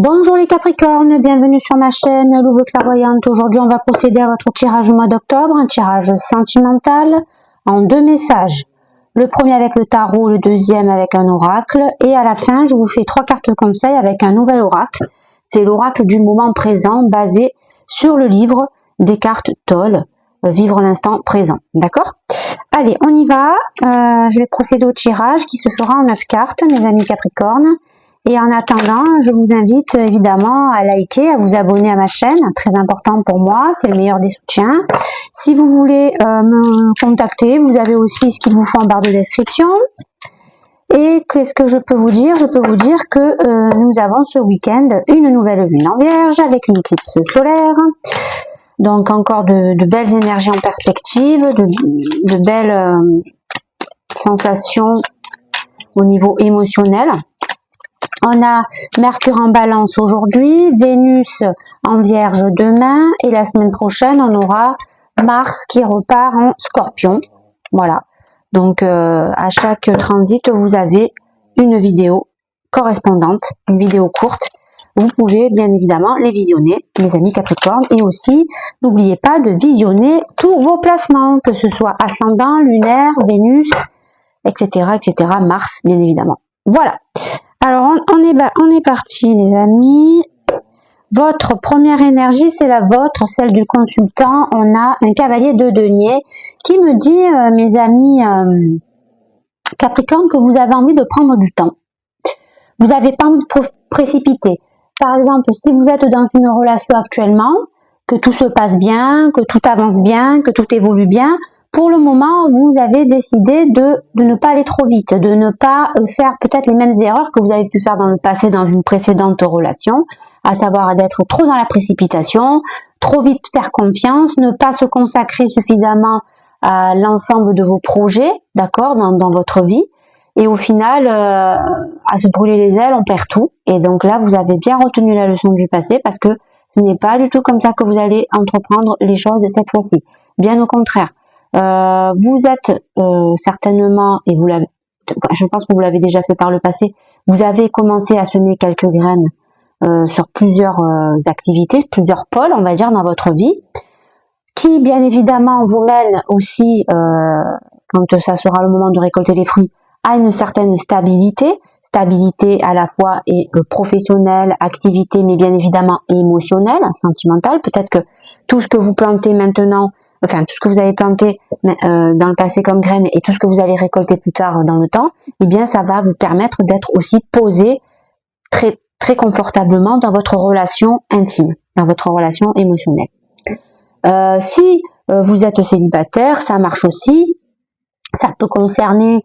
Bonjour les Capricornes, bienvenue sur ma chaîne Louve Clairvoyante. Aujourd'hui, on va procéder à votre tirage du mois d'octobre, un tirage sentimental en 2 messages. Le premier avec le tarot, le deuxième avec un oracle. Et à la fin, je vous fais 3 cartes conseils avec un nouvel oracle. C'est l'oracle du moment présent basé sur le livre des cartes Toll, Vivre l'instant présent. D'accord? Allez, on y va. Je vais procéder au tirage qui se fera en 9 cartes, mes amis Capricornes. Et en attendant, je vous invite évidemment à liker, à vous abonner à ma chaîne, très important pour moi, c'est le meilleur des soutiens. Si vous voulez me contacter, vous avez aussi ce qu'il vous faut en barre de description. Et qu'est-ce que je peux vous dire? Je peux vous dire que nous avons ce week-end une nouvelle lune en Vierge avec une éclipse solaire. Donc encore de belles énergies en perspective, de belles sensations au niveau émotionnel. On a Mercure en Balance aujourd'hui, Vénus en Vierge demain et la semaine prochaine on aura Mars qui repart en Scorpion. Voilà. Donc à chaque transit vous avez une vidéo correspondante, une vidéo courte. Vous pouvez bien évidemment les visionner, mes amis Capricornes, et aussi n'oubliez pas de visionner tous vos placements, que ce soit ascendant, lunaire, Vénus, etc., etc., Mars bien évidemment. Voilà. Alors, on est parti, les amis. Votre première énergie, c'est la vôtre, celle du consultant. On a un cavalier de denier qui me dit, mes amis Capricorne, que vous avez envie de prendre du temps. Vous n'avez pas envie de précipiter. Par exemple, si vous êtes dans une relation actuellement, que tout se passe bien, que tout avance bien, que tout évolue bien, pour le moment, vous avez décidé de ne pas aller trop vite, de ne pas faire peut-être les mêmes erreurs que vous avez pu faire dans le passé dans une précédente relation, à savoir d'être trop dans la précipitation, trop vite faire confiance, ne pas se consacrer suffisamment à l'ensemble de vos projets, d'accord, dans votre vie. Et au final, à se brûler les ailes, on perd tout. Et donc là, vous avez bien retenu la leçon du passé parce que ce n'est pas du tout comme ça que vous allez entreprendre les choses cette fois-ci. Bien au contraire. Vous êtes certainement, et vous l'avez, je pense que vous l'avez déjà fait par le passé, vous avez commencé à semer quelques graines sur plusieurs activités, plusieurs pôles, on va dire, dans votre vie, qui bien évidemment vous mènent aussi, quand ça sera le moment de récolter les fruits, à une certaine stabilité à la fois et professionnelle, activité, mais bien évidemment émotionnelle, sentimentale. Peut-être que tout ce que vous plantez maintenant, enfin tout ce que vous avez planté dans le passé comme graines et tout ce que vous allez récolter plus tard dans le temps, eh bien ça va vous permettre d'être aussi posé très très confortablement dans votre relation intime, dans votre relation émotionnelle. Si vous êtes célibataire, ça marche aussi. Ça peut concerner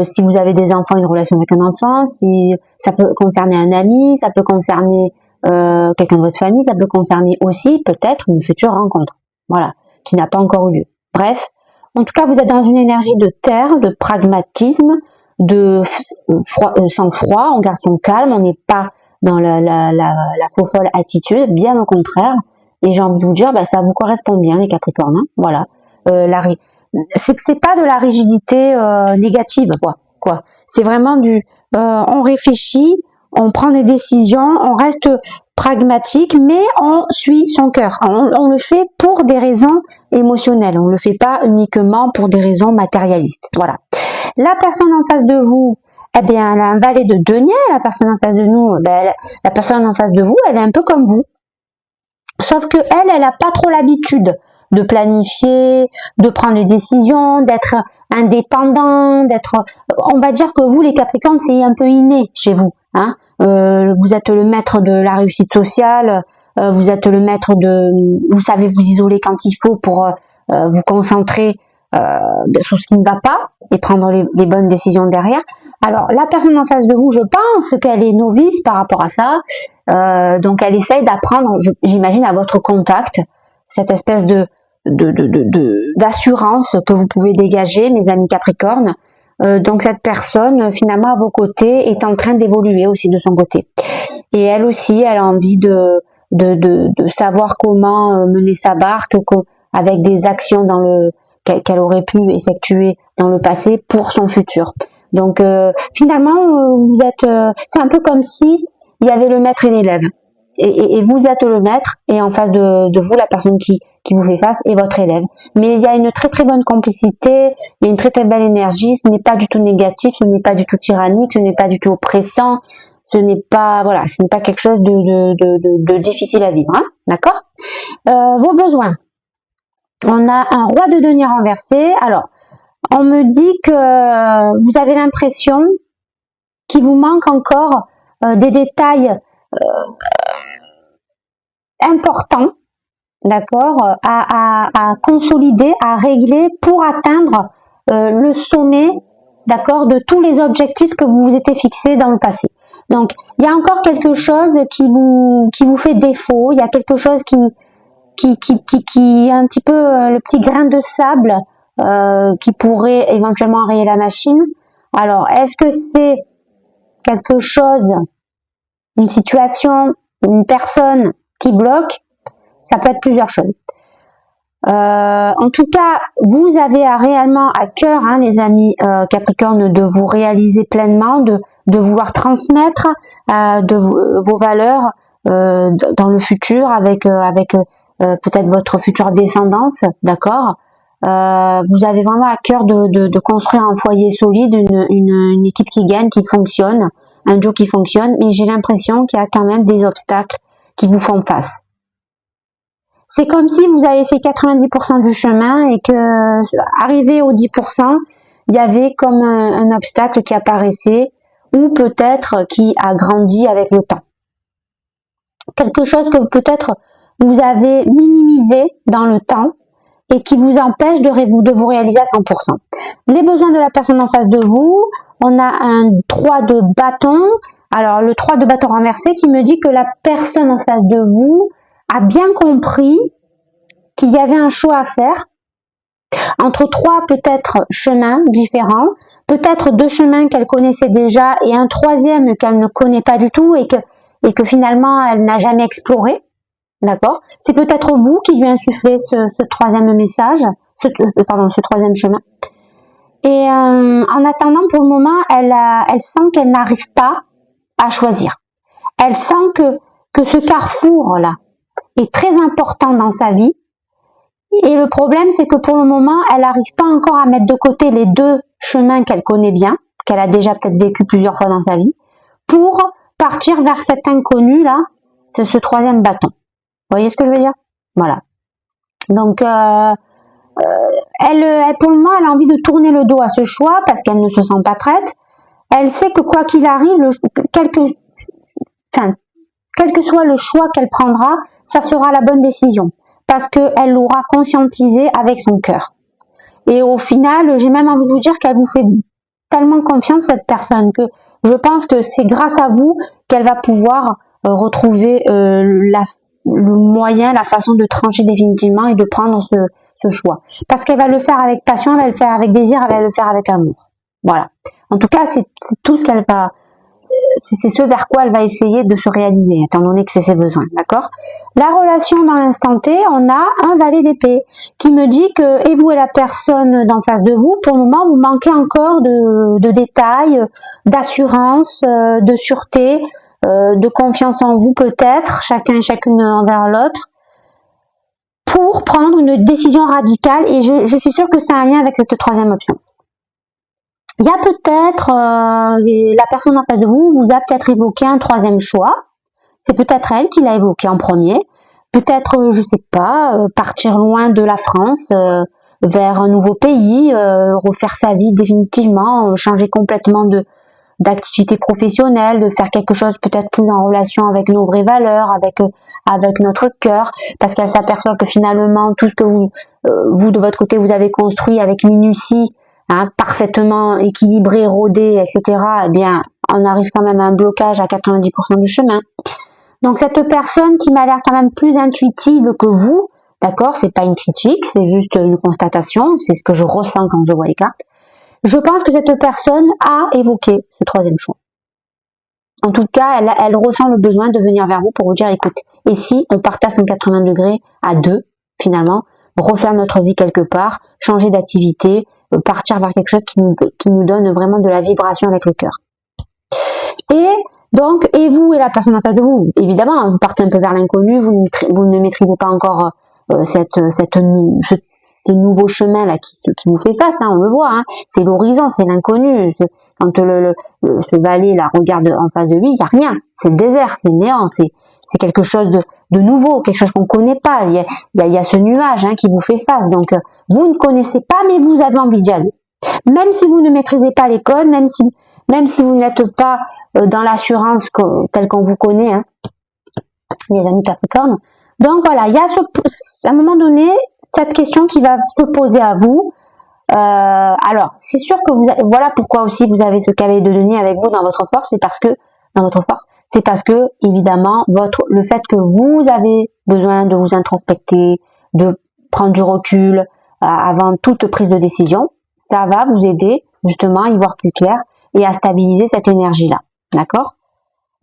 si vous avez des enfants, une relation avec un enfant, si ça peut concerner un ami, ça peut concerner quelqu'un de votre famille, ça peut concerner aussi peut-être une future rencontre. Voilà, qui n'a pas encore eu lieu. Bref, en tout cas, vous êtes dans une énergie de terre, de pragmatisme, de sang-froid, on garde son calme, on n'est pas dans la faux-folle attitude, bien au contraire. Et j'ai envie de vous dire, bah, ça vous correspond bien, les Capricornes. Hein, voilà. C'est pas de la rigidité négative, quoi. C'est vraiment on réfléchit, on prend des décisions, on reste pragmatique, mais on suit son cœur. On le fait pour des raisons émotionnelles. On le fait pas uniquement pour des raisons matérialistes. Voilà. La personne en face de vous, eh bien, elle a un valet de denier. La personne en face de nous, la personne en face de vous, elle est un peu comme vous. Sauf que elle a pas trop l'habitude de planifier, de prendre des décisions, d'être indépendant, on va dire que vous, les Capricornes, c'est un peu inné chez vous, hein. Vous êtes le maître de la réussite sociale, vous êtes le maître vous savez vous isoler quand il faut pour vous concentrer sur ce qui ne va pas et prendre les bonnes décisions derrière. Alors, la personne en face de vous, je pense qu'elle est novice par rapport à ça, donc elle essaye d'apprendre, j'imagine, à votre contact, cette espèce d'assurance que vous pouvez dégager, mes amis Capricornes. Donc cette personne, finalement, à vos côtés, est en train d'évoluer aussi de son côté. Et elle aussi, elle a envie de savoir comment mener sa barque avec des actions qu'elle aurait pu effectuer dans le passé pour son futur. Donc finalement, c'est un peu comme si il y avait le maître et l'élève. et vous êtes le maître, et en face de vous, la personne qui vous fait face est votre élève. Mais il y a une très très bonne complicité, il y a une très très belle énergie, ce n'est pas du tout négatif, ce n'est pas du tout tyrannique, ce n'est pas du tout oppressant, ce n'est pas, voilà, ce n'est pas quelque chose de difficile à vivre, hein, d'accord? Vos besoins. On a un roi de denier renversé. Alors, on me dit que vous avez l'impression qu'il vous manque encore des détails importants, d'accord, à consolider, à régler pour atteindre le sommet, d'accord, de tous les objectifs que vous vous étiez fixés dans le passé. Donc, il y a encore quelque chose qui vous fait défaut, il y a quelque chose qui est un petit peu le petit grain de sable qui pourrait éventuellement rayer la machine. Alors, est-ce que c'est quelque chose, une situation, une personne qui bloque? Ça peut être plusieurs choses. En tout cas, vous avez réellement à cœur, hein, les amis Capricorne, de vous réaliser pleinement, de vouloir transmettre vos valeurs dans le futur avec peut-être votre future descendance, d'accord. Vous avez vraiment à cœur de construire un foyer solide, une équipe qui gagne, qui fonctionne, un duo qui fonctionne, mais j'ai l'impression qu'il y a quand même des obstacles qui vous font face. C'est comme si vous avez fait 90% du chemin et que, arrivé aux 10%, il y avait comme un obstacle qui apparaissait ou peut-être qui a grandi avec le temps. Quelque chose que peut-être vous avez minimisé dans le temps et qui vous empêche de vous réaliser à 100%. Les besoins de la personne en face de vous, on a un 3 de bâton. Alors, le 3 de bâton renversé qui me dit que la personne en face de vous a bien compris qu'il y avait un choix à faire entre 3 peut-être chemins différents, peut-être 2 chemins qu'elle connaissait déjà et un 3e qu'elle ne connaît pas du tout et que finalement elle n'a jamais exploré. D'accord? C'est peut-être vous qui lui insufflez ce 3e message, ce 3e chemin. Et en attendant, pour le moment, elle sent qu'elle n'arrive pas à choisir. Elle sent que ce carrefour-là est très important dans sa vie. Et le problème, c'est que pour le moment, elle n'arrive pas encore à mettre de côté les 2 chemins qu'elle connaît bien, qu'elle a déjà peut-être vécu plusieurs fois dans sa vie, pour partir vers cet inconnu-là, c'est ce 3e bâton. Vous voyez ce que je veux dire? Voilà. Donc, elle, pour le moment, elle a envie de tourner le dos à ce choix parce qu'elle ne se sent pas prête. Elle sait que quoi qu'il arrive, quel que soit le choix qu'elle prendra, ça sera la bonne décision parce qu'elle l'aura conscientisé avec son cœur. Et au final, j'ai même envie de vous dire qu'elle vous fait tellement confiance, cette personne, que je pense que c'est grâce à vous qu'elle va pouvoir retrouver le moyen, la façon de trancher définitivement et de prendre ce choix. Parce qu'elle va le faire avec passion, elle va le faire avec désir, elle va le faire avec amour. Voilà. En tout cas, c'est tout ce qu'elle va... C'est ce vers quoi elle va essayer de se réaliser, étant donné que c'est ses besoins, d'accord? La relation dans l'instant T, on a un valet d'épée qui me dit que, et vous et la personne d'en face de vous, pour le moment, vous manquez encore de détails, d'assurance, de sûreté, de confiance en vous peut-être, chacun et chacune envers l'autre, pour prendre une décision radicale, et je suis sûre que c'est un lien avec cette 3e option. Il y a peut-être, la personne en face de vous vous a peut-être évoqué un 3e choix, c'est peut-être elle qui l'a évoqué en premier, peut-être, je sais pas, partir loin de la France, vers un nouveau pays, refaire sa vie définitivement, changer complètement d'activité professionnelle, de faire quelque chose peut-être plus en relation avec nos vraies valeurs, avec notre cœur, parce qu'elle s'aperçoit que finalement tout ce que vous de votre côté vous avez construit avec minutie, hein, parfaitement équilibré, rodé, etc., eh bien on arrive quand même à un blocage à 90% du chemin. Donc cette personne qui m'a l'air quand même plus intuitive que vous, d'accord, c'est pas une critique, c'est juste une constatation, c'est ce que je ressens quand je vois les cartes. Je pense que cette personne a évoqué ce 3e choix. En tout cas, elle ressent le besoin de venir vers vous pour vous dire, écoute, et si on partait à 180 degrés à 2, finalement, refaire notre vie quelque part, changer d'activité, partir vers quelque chose qui nous donne vraiment de la vibration avec le cœur. Et Donc, et vous et la personne en face de vous, évidemment, vous partez un peu vers l'inconnu, vous ne maîtrisez pas encore ce nouveau chemin là qui vous fait face, hein, on le voit, hein, c'est l'horizon, c'est l'inconnu. Quand ce valet là regarde en face de lui, il y a rien, c'est le désert, c'est le néant, c'est quelque chose de nouveau, quelque chose qu'on connaît pas. Il y a ce nuage, hein, qui vous fait face. Donc vous ne connaissez pas, mais vous avez envie d'y aller. Même si vous ne maîtrisez pas les codes, même si vous n'êtes pas dans l'assurance telle qu'on vous connaît, hein, les amis Capricorne. Donc voilà, il y a à un moment donné cette question qui va se poser à vous. Alors, c'est sûr que voilà pourquoi aussi vous avez ce cavalier de denier avec vous dans votre force, c'est parce que évidemment le fait que vous avez besoin de vous introspecter, de prendre du recul avant toute prise de décision, ça va vous aider justement à y voir plus clair et à stabiliser cette énergie-là, d'accord?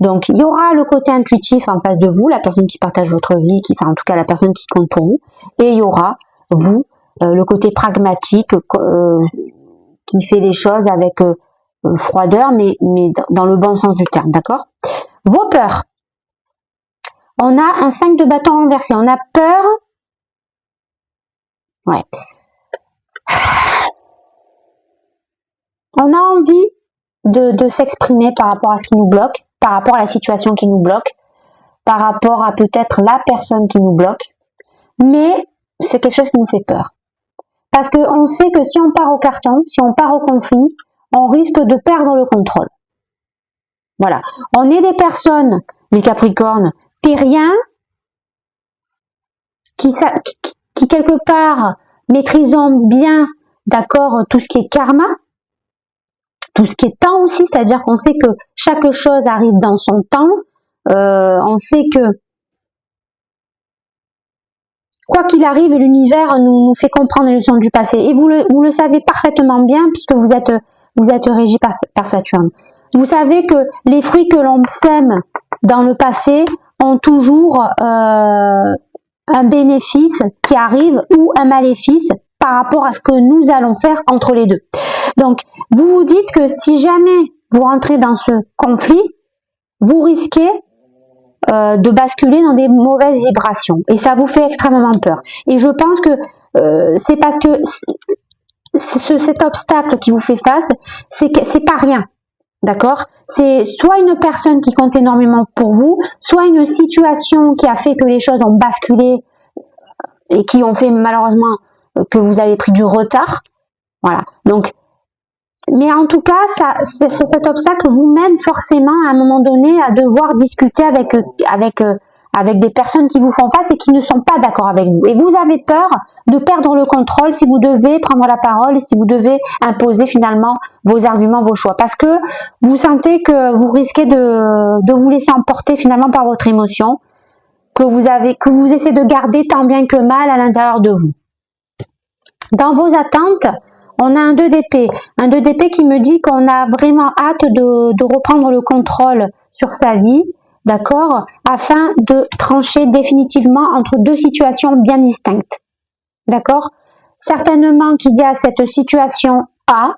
Donc, il y aura le côté intuitif en face de vous, la personne qui partage votre vie, en tout cas la personne qui compte pour vous, et il y aura vous, le côté pragmatique qui fait les choses avec froideur, mais dans le bon sens du terme, d'accord? Vos peurs. On a un 5 de bâton renversé. On a peur. Ouais. On a envie de s'exprimer par rapport à ce qui nous bloque, par rapport à la situation qui nous bloque, par rapport à peut-être la personne qui nous bloque, mais c'est quelque chose qui nous fait peur. Parce qu'on sait que si on part au carton, si on part au conflit, on risque de perdre le contrôle. Voilà. On est des personnes, les Capricornes, terriens, qui quelque part maîtrisons bien, d'accord, tout ce qui est karma, tout ce qui est temps aussi, c'est-à-dire qu'on sait que chaque chose arrive dans son temps. On sait que quoi qu'il arrive, l'univers nous fait comprendre les leçons du passé. Et vous le savez parfaitement bien puisque vous êtes régi par Saturne. Vous savez que les fruits que l'on sème dans le passé ont toujours un bénéfice qui arrive ou un maléfice par rapport à ce que nous allons faire entre les deux. Donc, vous vous dites que si jamais vous rentrez dans ce conflit, vous risquez de basculer dans des mauvaises vibrations. Et ça vous fait extrêmement peur. Et je pense que c'est parce que cet obstacle qui vous fait face, c'est pas rien. D'accord? C'est soit une personne qui compte énormément pour vous, soit une situation qui a fait que les choses ont basculé et qui ont fait malheureusement que vous avez pris du retard. Voilà. Donc, mais en tout cas, cet obstacle vous mène forcément à un moment donné à devoir discuter avec des personnes qui vous font face et qui ne sont pas d'accord avec vous. Et vous avez peur de perdre le contrôle si vous devez prendre la parole, si vous devez imposer finalement vos arguments, vos choix. Parce que vous sentez que vous risquez de vous laisser emporter finalement par votre émotion, que vous essayez de garder tant bien que mal à l'intérieur de vous. Dans vos attentes, on a un 2 d'épée. Un 2 d'épée qui me dit qu'on a vraiment hâte de reprendre le contrôle sur sa vie, d'accord, afin de trancher définitivement entre deux situations bien distinctes. D'accord? Certainement qu'il y a cette situation A,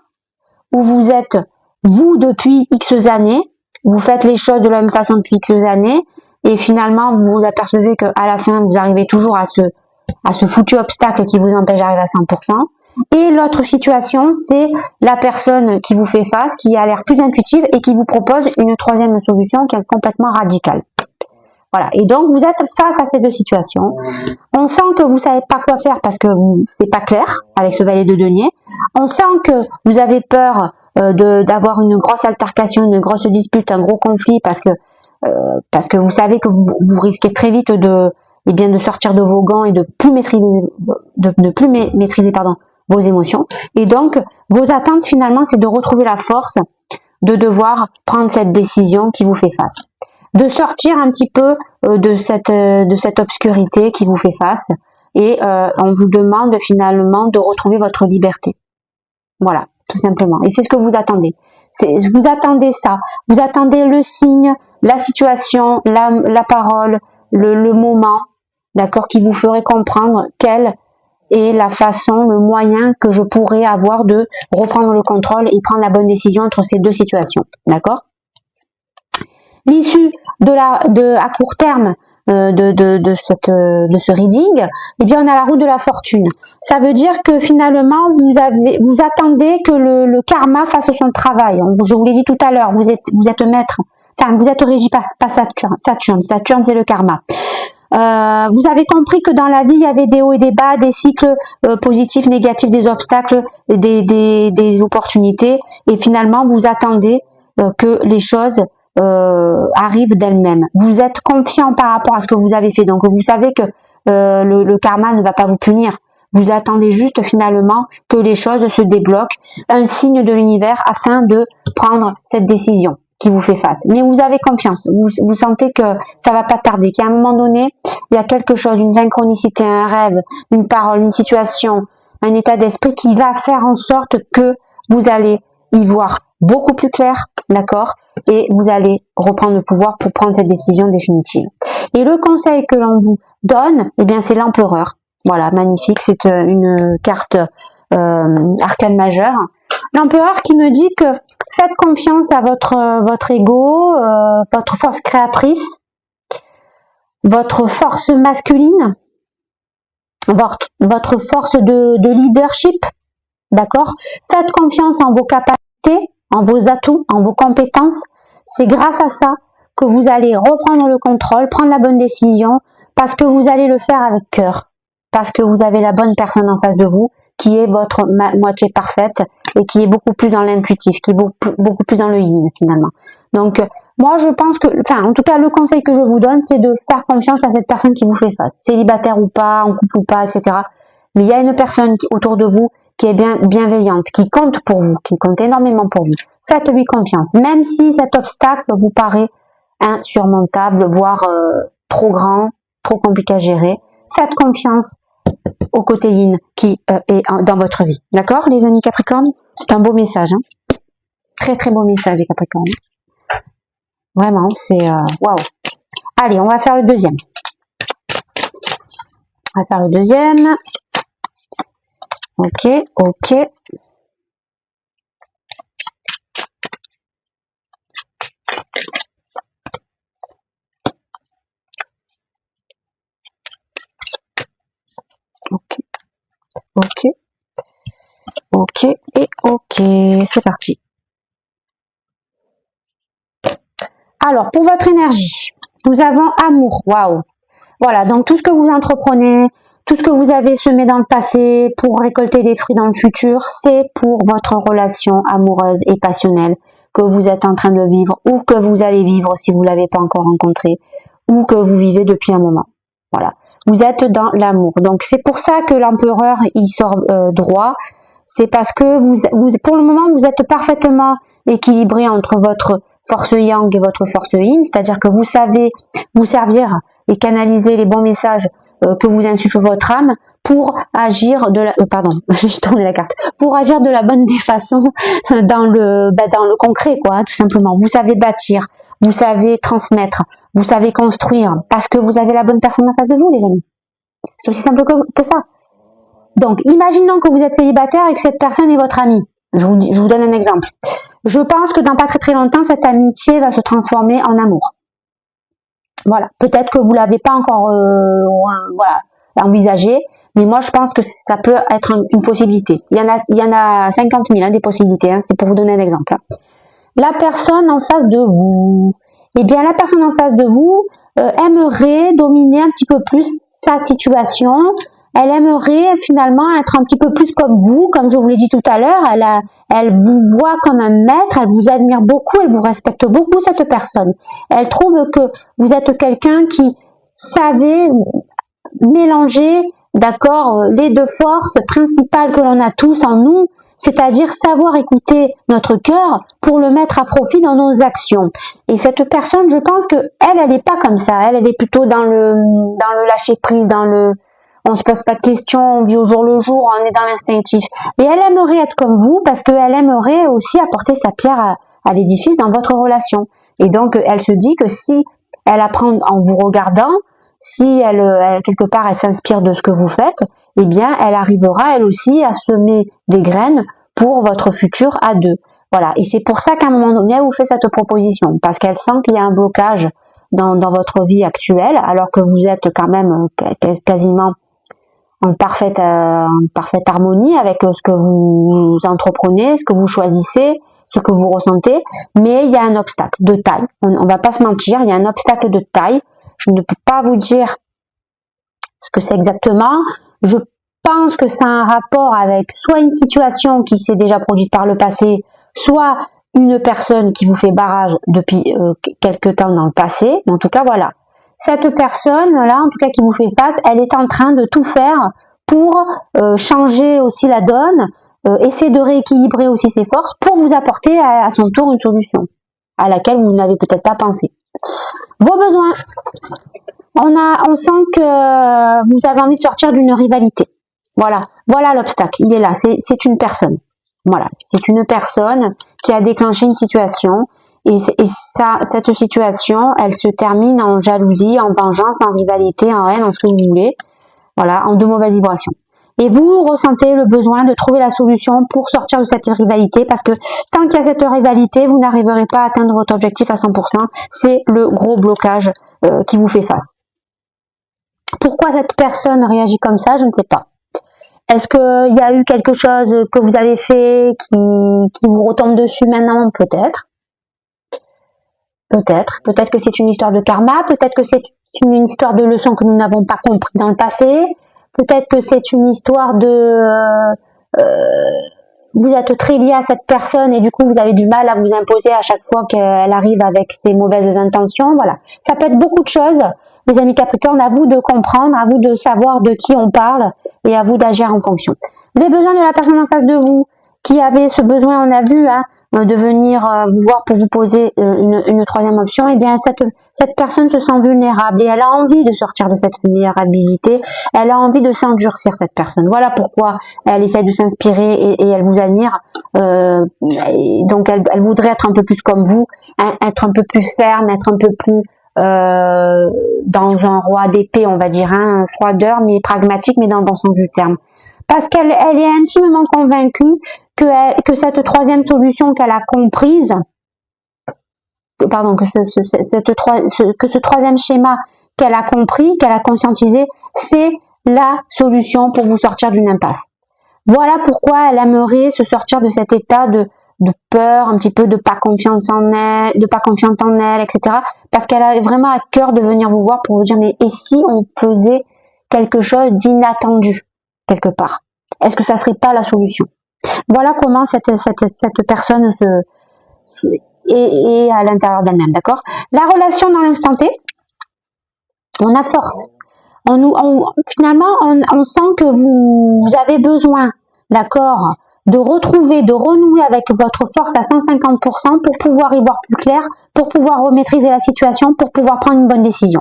où vous êtes, vous, depuis X années, vous faites les choses de la même façon depuis X années, et finalement, vous vous apercevez qu'à la fin, vous arrivez toujours à ce foutu obstacle qui vous empêche d'arriver à 100%. Et l'autre situation, c'est la personne qui vous fait face, qui a l'air plus intuitive et qui vous propose une troisième solution qui est complètement radicale. Voilà. Et donc, vous êtes face à ces deux situations. On sent que vous savez pas quoi faire parce que c'est pas clair avec ce valet de denier. On sent que vous avez peur d'avoir une grosse altercation, une grosse dispute, un gros conflit parce que vous savez que vous risquez très vite de sortir de vos gants et de ne plus maîtriser vos émotions. Et donc, vos attentes finalement, c'est de retrouver la force de devoir prendre cette décision qui vous fait face. De sortir un petit peu de cette obscurité qui vous fait face. Et on vous demande finalement de retrouver votre liberté. Voilà, tout simplement. Et c'est ce que vous attendez. Vous attendez ça. Vous attendez le signe, la situation, la parole, le moment, d'accord, qui vous ferait comprendre quelle est la façon, le moyen que je pourrais avoir de reprendre le contrôle et prendre la bonne décision entre ces deux situations. D'accord? l'issue à court terme de ce reading, eh bien on a la roue de la fortune. Ça veut dire que finalement vous attendez que le karma fasse son travail. Je vous l'ai dit tout à l'heure, vous êtes maître, enfin vous êtes régi par Saturne. Saturne c'est le karma. Vous avez compris que dans la vie il y avait des hauts et des bas, des cycles positifs, négatifs, des obstacles, des opportunités, et finalement vous attendez que les choses arrivent d'elles-mêmes. Vous êtes confiant par rapport à ce que vous avez fait, donc vous savez que le karma ne va pas vous punir. Vous attendez juste finalement que les choses se débloquent, un signe de l'univers afin de prendre cette décision qui vous fait face. Mais vous avez confiance, vous sentez que ça va pas tarder, qu'à un moment donné, il y a quelque chose, une synchronicité, un rêve, une parole, une situation, un état d'esprit qui va faire en sorte que vous allez y voir beaucoup plus clair, d'accord, et vous allez reprendre le pouvoir pour prendre cette décision définitive. Et le conseil que l'on vous donne, eh bien c'est l'empereur. Voilà, magnifique, c'est une carte arcane majeure. L'empereur qui me dit que faites confiance à votre ego, votre force créatrice, votre force masculine, votre force de leadership, d'accord? Faites confiance en vos capacités, en vos atouts, en vos compétences. C'est grâce à ça que vous allez reprendre le contrôle, prendre la bonne décision, parce que vous allez le faire avec cœur, parce que vous avez la bonne personne en face de vous, qui est votre moitié parfaite et qui est beaucoup plus dans l'intuitif, qui est beaucoup plus dans le yin finalement. Donc moi je pense que, enfin en tout cas le conseil que je vous donne, c'est de faire confiance à cette personne qui vous fait face, célibataire ou pas, en couple ou pas, etc. Mais il y a une personne autour de vous qui est bienveillante, qui compte pour vous, qui compte énormément pour vous. Faites-lui confiance, même si cet obstacle vous paraît insurmontable, voire trop grand, trop compliqué à gérer. Faites confiance au côté yin qui est dans votre vie. D'accord, les amis Capricorne? C'est un beau message. Hein, très très beau message, les Capricornes. Vraiment, c'est waouh. Allez, on va faire le deuxième. On va faire le deuxième. Ok, ok. Ok, ok, ok et ok, c'est parti. Alors, pour votre énergie, nous avons amour, waouh. Voilà, donc tout ce que vous entreprenez, tout ce que vous avez semé dans le passé pour récolter des fruits dans le futur, c'est pour votre relation amoureuse et passionnelle que vous êtes en train de vivre ou que vous allez vivre si vous ne l'avez pas encore rencontré ou que vous vivez depuis un moment. Voilà, vous êtes dans l'amour. Donc c'est pour ça que l'empereur il sort droit. C'est parce que vous, pour le moment, vous êtes parfaitement équilibré entre votre force yang et votre force yin, c'est-à-dire que vous savez vous servir et canaliser les bons messages que vous insuffle votre âme pour agir de la pardon, j'ai tourné la carte, pour agir de la bonne des façons dans le concret, quoi, tout simplement. Vous savez bâtir, vous savez transmettre, vous savez construire, parce que vous avez la bonne personne en face de vous, les amis. C'est aussi simple que ça. Donc, imaginons que vous êtes célibataire et que cette personne est votre amie. Je vous donne un exemple. Je pense que dans pas très très longtemps, cette amitié va se transformer en amour. Voilà. Peut-être que vous l'avez pas encore envisagé, mais moi je pense que ça peut être une possibilité. Il y en a 50 000 des possibilités. Hein, c'est pour vous donner un exemple. La personne en face de vous, eh bien la personne en face de vous aimerait dominer un petit peu plus sa situation. Elle aimerait finalement être un petit peu plus comme vous, comme je vous l'ai dit tout à l'heure. Elle vous voit comme un maître, elle vous admire beaucoup, elle vous respecte beaucoup, cette personne. Elle trouve que vous êtes quelqu'un qui savait mélanger, d'accord, les deux forces principales que l'on a tous en nous, c'est-à-dire savoir écouter notre cœur pour le mettre à profit dans nos actions. Et cette personne, je pense que elle n'est pas comme ça. Elle est plutôt dans le lâcher prise, dans le on se pose pas de questions, on vit au jour le jour, on est dans l'instinctif. Et elle aimerait être comme vous parce qu'elle aimerait aussi apporter sa pierre à l'édifice dans votre relation. Et donc, elle se dit que si elle apprend en vous regardant, si elle quelque part, elle s'inspire de ce que vous faites, eh bien, elle arrivera, elle aussi, à semer des graines pour votre futur à deux. Voilà. Et c'est pour ça qu'à un moment donné, elle vous fait cette proposition, parce qu'elle sent qu'il y a un blocage dans votre vie actuelle, alors que vous êtes quand même quasiment en parfaite harmonie avec ce que vous entreprenez, ce que vous choisissez, ce que vous ressentez, mais il y a un obstacle de taille. On va pas se mentir, il y a un obstacle de taille. Je ne peux pas vous dire ce que c'est exactement. Je pense que ça a un rapport avec soit une situation qui s'est déjà produite par le passé, soit une personne qui vous fait barrage depuis quelque temps dans le passé. Mais en tout cas, voilà. Cette personne-là, en tout cas qui vous fait face, elle est en train de tout faire pour changer aussi la donne, essayer de rééquilibrer aussi ses forces pour vous apporter à son tour une solution à laquelle vous n'avez peut-être pas pensé. Vos besoins. On sent que vous avez envie de sortir d'une rivalité. Voilà l'obstacle, il est là, c'est une personne. Voilà, c'est une personne qui a déclenché une situation et cette situation, elle se termine en jalousie, en vengeance, en rivalité, en haine, en ce que vous voulez. Voilà, en de mauvaises vibrations. Et vous ressentez le besoin de trouver la solution pour sortir de cette rivalité parce que tant qu'il y a cette rivalité, vous n'arriverez pas à atteindre votre objectif à 100%. C'est le gros blocage qui vous fait face. Pourquoi cette personne réagit comme ça, je ne sais pas. Est-ce qu'il y a eu quelque chose que vous avez fait qui vous retombe dessus maintenant? Peut-être. Peut-être que c'est une histoire de karma, peut-être que c'est une histoire de leçon que nous n'avons pas compris dans le passé, peut-être que c'est une histoire de... vous êtes très lié à cette personne et du coup vous avez du mal à vous imposer à chaque fois qu'elle arrive avec ses mauvaises intentions. Voilà, ça peut être beaucoup de choses. Les amis Capricorne, à vous de comprendre, à vous de savoir de qui on parle et à vous d'agir en fonction. Les besoins de la personne en face de vous, qui avait ce besoin, on a vu, hein, de venir vous voir pour vous poser une troisième option, et bien cette personne se sent vulnérable et elle a envie de sortir de cette vulnérabilité, elle a envie de s'endurcir, cette personne. Voilà pourquoi elle essaie de s'inspirer et elle vous admire. Donc elle voudrait être un peu plus comme vous, hein, être un peu plus ferme, être un peu plus dans un roi d'épée, on va dire, hein, froideur mais pragmatique, mais dans le bon sens du terme. Parce qu'elle est intimement convaincue que cette troisième solution qu'elle a comprise, que ce troisième schéma qu'elle a compris, qu'elle a conscientisé, c'est la solution pour vous sortir d'une impasse. Voilà pourquoi elle aimerait se sortir de cet état de peur, un petit peu de pas confiance en elle, etc. Parce qu'elle a vraiment à cœur de venir vous voir pour vous dire, mais et si on faisait quelque chose d'inattendu quelque part? Est-ce que ça serait pas la solution? Voilà comment cette personne est à l'intérieur d'elle-même, d'accord? La relation dans l'instant T, on a force. Finalement, on sent que vous avez besoin, d'accord, de renouer avec votre force à 150% pour pouvoir y voir plus clair, pour pouvoir maîtriser la situation, pour pouvoir prendre une bonne décision.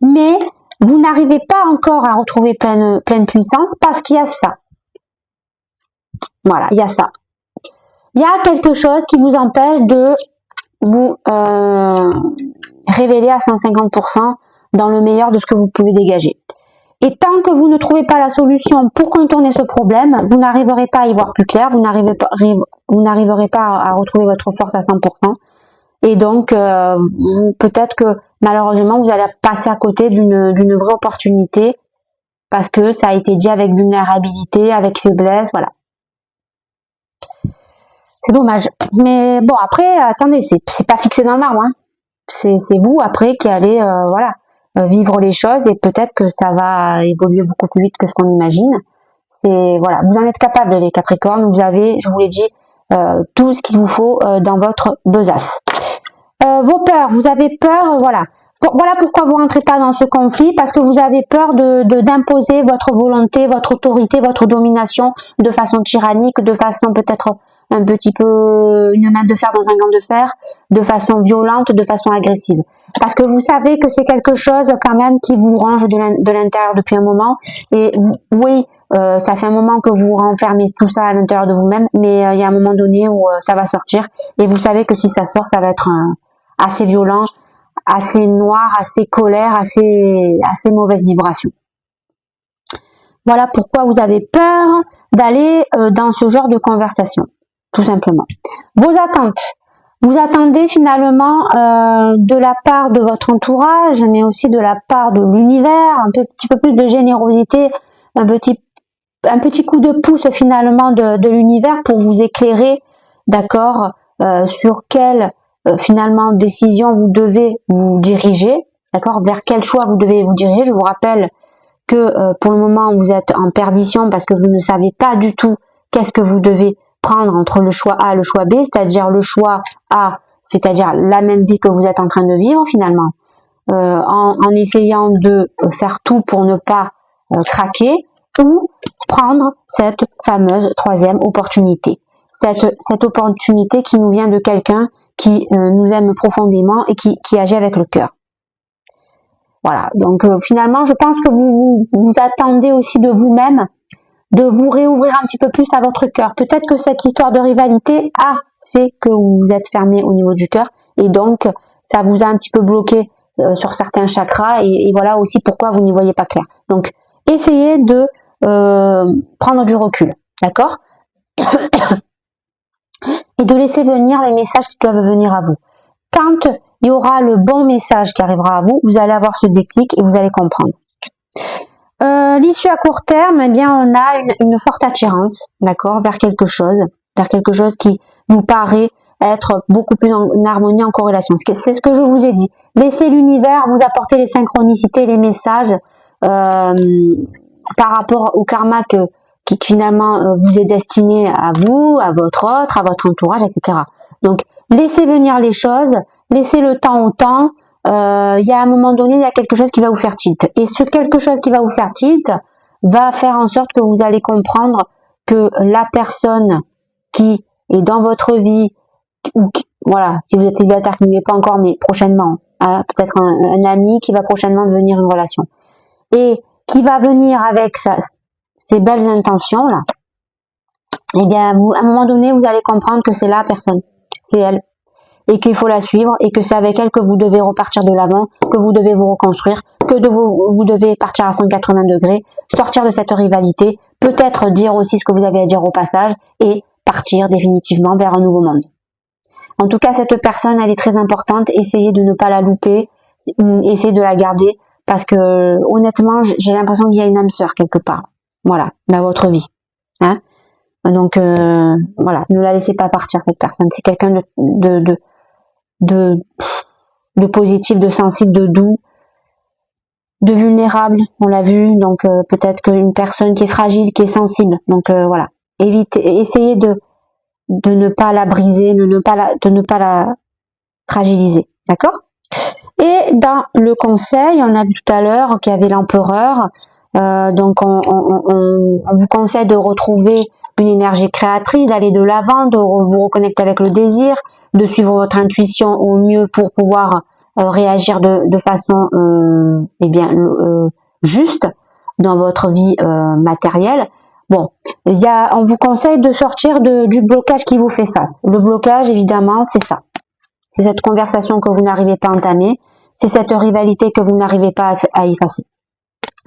Mais vous n'arrivez pas encore à retrouver pleine puissance parce qu'il y a ça. Voilà, il y a ça. Il y a quelque chose qui vous empêche de vous révéler à 150% dans le meilleur de ce que vous pouvez dégager. Et tant que vous ne trouvez pas la solution pour contourner ce problème, vous n'arriverez pas à y voir plus clair, vous n'arriverez pas à retrouver votre force à 100%. Et donc, peut-être que malheureusement, vous allez passer à côté d'une vraie opportunité parce que ça a été dit avec vulnérabilité, avec faiblesse, voilà. C'est dommage. Mais bon, après, attendez, c'est pas fixé dans le marbre, hein. C'est vous, après, qui allez, vivre les choses et peut-être que ça va évoluer beaucoup plus vite que ce qu'on imagine. Voilà, vous en êtes capable, les Capricornes. Vous avez, je vous l'ai dit, tout ce qu'il vous faut dans votre besace. Vos peurs, vous avez peur, voilà. Voilà pourquoi vous rentrez pas dans ce conflit, parce que vous avez peur d'imposer votre volonté, votre autorité, votre domination de façon tyrannique, de façon peut-être un petit peu une main de fer dans un gant de fer, de façon violente, de façon agressive. Parce que vous savez que c'est quelque chose quand même qui vous range de l'intérieur depuis un moment. Et oui, ça fait un moment que vous renfermez tout ça à l'intérieur de vous-même, mais il y a un moment donné où ça va sortir. Et vous savez que si ça sort, ça va être assez violent, assez noir, assez colère, assez mauvaise vibration. Voilà pourquoi vous avez peur d'aller dans ce genre de conversation. tout simplement. Vos attentes. Vous attendez finalement de la part de votre entourage, mais aussi de la part de l'univers, un petit peu plus de générosité, un petit coup de pouce finalement de l'univers pour vous éclairer, d'accord, sur quelle finalement décision vous devez vous diriger, d'accord, vers quel choix vous devez vous diriger. Je vous rappelle que pour le moment vous êtes en perdition parce que vous ne savez pas du tout qu'est-ce que vous devez prendre entre le choix A et le choix B, c'est-à-dire le choix A, c'est-à-dire la même vie que vous êtes en train de vivre finalement, en essayant de faire tout pour ne pas craquer, ou prendre cette fameuse troisième opportunité. Cette opportunité qui nous vient de quelqu'un qui nous aime profondément et qui agit avec le cœur. Voilà, donc finalement, je pense que vous attendez aussi de vous-même de vous réouvrir un petit peu plus à votre cœur. Peut-être que cette histoire de rivalité a fait que vous vous êtes fermé au niveau du cœur et donc ça vous a un petit peu bloqué sur certains chakras et voilà aussi pourquoi vous n'y voyez pas clair. Donc, essayez de prendre du recul, d'accord? Et de laisser venir les messages qui doivent venir à vous. Quand il y aura le bon message qui arrivera à vous, vous allez avoir ce déclic et vous allez comprendre. L'issue à court terme, eh bien, on a une forte attirance, d'accord, vers quelque chose qui nous paraît être beaucoup plus en harmonie, en corrélation. C'est ce que je vous ai dit. Laissez l'univers vous apporter les synchronicités, les messages par rapport au karma qui finalement vous est destiné à vous, à votre autre, à votre entourage, etc. Donc, laissez venir les choses, laissez le temps au temps. Il y a un moment donné, il y a quelque chose qui va vous faire tilt. Et ce quelque chose qui va vous faire tilt va faire en sorte que vous allez comprendre que la personne qui est dans votre vie, voilà, si vous êtes célibataire, qui n'y est pas encore, mais prochainement, hein, peut-être un ami qui va prochainement devenir une relation, et qui va venir avec ces belles intentions-là, eh bien, à un moment donné, vous allez comprendre que c'est la personne, c'est elle. Et qu'il faut la suivre et que c'est avec elle que vous devez repartir de l'avant, que vous devez vous reconstruire, que vous devez partir à 180 degrés, sortir de cette rivalité, peut-être dire aussi ce que vous avez à dire au passage et partir définitivement vers un nouveau monde. En tout cas, cette personne, elle est très importante. Essayez de ne pas la louper, essayez de la garder parce que honnêtement, j'ai l'impression qu'il y a une âme sœur quelque part. Voilà, dans votre vie. Hein? Donc voilà, ne la laissez pas partir cette personne. C'est quelqu'un de positif, de sensible, de doux, de vulnérable, on l'a vu, donc peut-être qu'une personne qui est fragile, qui est sensible, donc voilà, essayez de ne pas la briser, de ne pas la fragiliser, d'accord? Et dans le conseil, on a vu tout à l'heure qu'il y avait l'empereur, donc on vous conseille de retrouver une énergie créatrice, d'aller de l'avant, de vous reconnecter avec le désir, de suivre votre intuition au mieux pour pouvoir réagir de façon juste dans votre vie matérielle. Bon, on vous conseille de sortir du blocage qui vous fait face. Le blocage, évidemment, c'est ça. C'est cette conversation que vous n'arrivez pas à entamer. C'est cette rivalité que vous n'arrivez pas à effacer.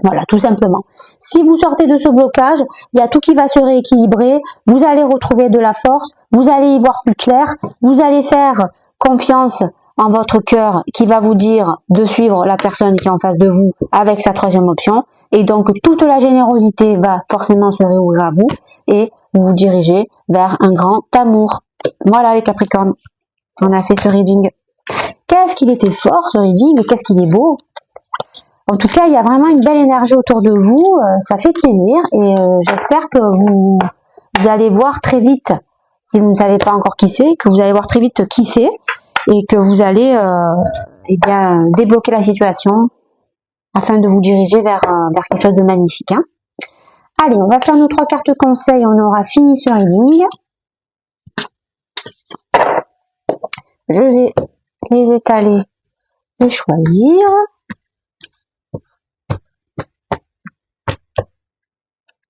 Voilà, tout simplement. Si vous sortez de ce blocage, il y a tout qui va se rééquilibrer, vous allez retrouver de la force, vous allez y voir plus clair, vous allez faire confiance en votre cœur qui va vous dire de suivre la personne qui est en face de vous avec sa troisième option. Et donc, toute la générosité va forcément se réouvrir à vous et vous vous dirigez vers un grand amour. Voilà les Capricornes, on a fait ce reading. Qu'est-ce qu'il était fort ce reading et qu'est-ce qu'il est beau! En tout cas, il y a vraiment une belle énergie autour de vous, ça fait plaisir et j'espère que vous allez voir très vite, si vous ne savez pas encore qui c'est, que vous allez voir très vite qui c'est et que vous allez débloquer la situation afin de vous diriger vers quelque chose de magnifique. Hein. Allez, on va faire nos 3 cartes conseils, on aura fini ce reading. Je vais les étaler et choisir.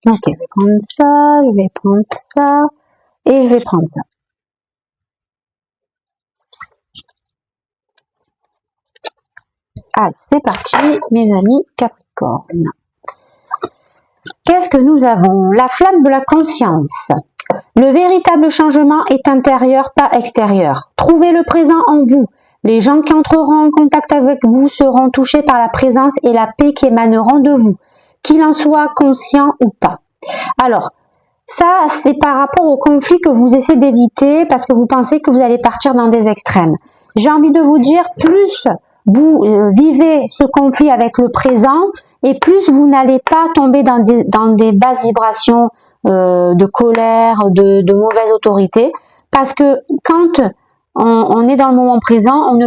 Ok, je vais prendre ça, je vais prendre ça, et je vais prendre ça. Allez, c'est parti, mes amis Capricorne. Qu'est-ce que nous avons? La flamme de la conscience. Le véritable changement est intérieur, pas extérieur. Trouvez le présent en vous. Les gens qui entreront en contact avec vous seront touchés par la présence et la paix qui émaneront de vous, qu'il en soit conscient ou pas. Alors, ça, c'est par rapport au conflit que vous essayez d'éviter parce que vous pensez que vous allez partir dans des extrêmes. J'ai envie de vous dire, plus vous vivez ce conflit avec le présent et plus vous n'allez pas tomber dans des basses vibrations de colère, de mauvaise autorité, parce que quand on est dans le moment présent, on ne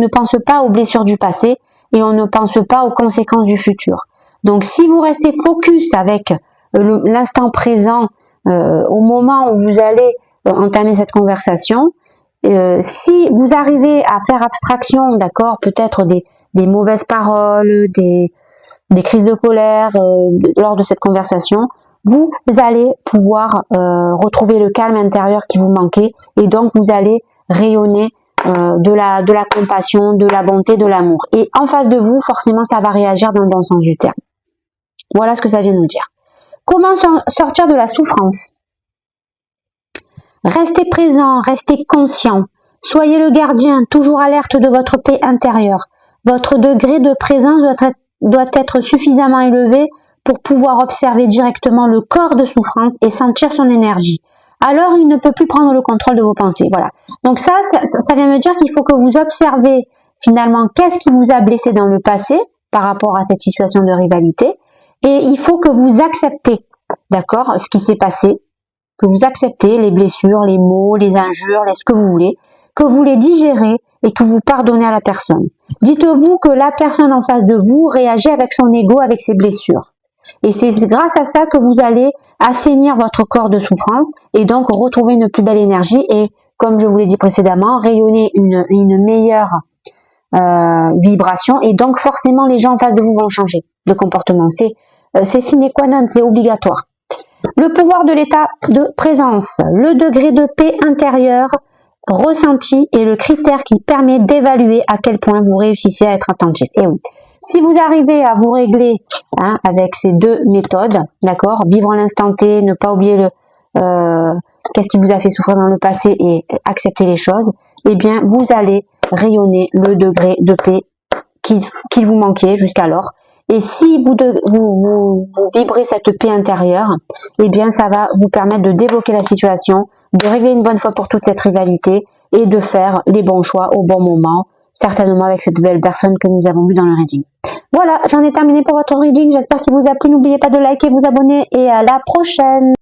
pense pas aux blessures du passé et on ne pense pas aux conséquences du futur. Donc si vous restez focus avec l'instant présent au moment où vous allez entamer cette conversation, si vous arrivez à faire abstraction, d'accord, peut-être des mauvaises paroles, des crises de colère lors de cette conversation, vous allez pouvoir retrouver le calme intérieur qui vous manquait et donc vous allez rayonner de la compassion, de la bonté, de l'amour. Et en face de vous, forcément, ça va réagir dans le bon sens du terme. Voilà ce que ça vient nous dire. Comment sortir de la souffrance? Restez présent, restez conscient. Soyez le gardien, toujours alerte de votre paix intérieure. Votre degré de présence doit être suffisamment élevé pour pouvoir observer directement le corps de souffrance et sentir son énergie. Alors, il ne peut plus prendre le contrôle de vos pensées. Voilà. Donc ça vient me dire qu'il faut que vous observez finalement qu'est-ce qui vous a blessé dans le passé par rapport à cette situation de rivalité. Et il faut que vous acceptez, d'accord, ce qui s'est passé, que vous acceptez les blessures, les mots, les injures, ce que vous voulez, que vous les digérez et que vous pardonnez à la personne. Dites-vous que la personne en face de vous réagit avec son ego, avec ses blessures. Et c'est grâce à ça que vous allez assainir votre corps de souffrance et donc retrouver une plus belle énergie et, comme je vous l'ai dit précédemment, rayonner une meilleure vibration et donc forcément les gens en face de vous vont changer de comportement. C'est sine qua non, c'est obligatoire. Le pouvoir de l'état de présence, le degré de paix intérieure ressenti est le critère qui permet d'évaluer à quel point vous réussissez à être attentif. Et oui, si vous arrivez à vous régler avec ces deux méthodes, d'accord, vivre l'instant T, ne pas oublier qu'est-ce qui vous a fait souffrir dans le passé et accepter les choses, eh bien vous allez rayonner le degré de paix qu'il vous manquait jusqu'alors. Et si vous vibrez cette paix intérieure, eh bien ça va vous permettre de débloquer la situation, de régler une bonne fois pour toutes cette rivalité et de faire les bons choix au bon moment, certainement avec cette belle personne que nous avons vue dans le reading. Voilà, j'en ai terminé pour votre reading, j'espère qu'il vous a plu, n'oubliez pas de liker, vous abonner et à la prochaine.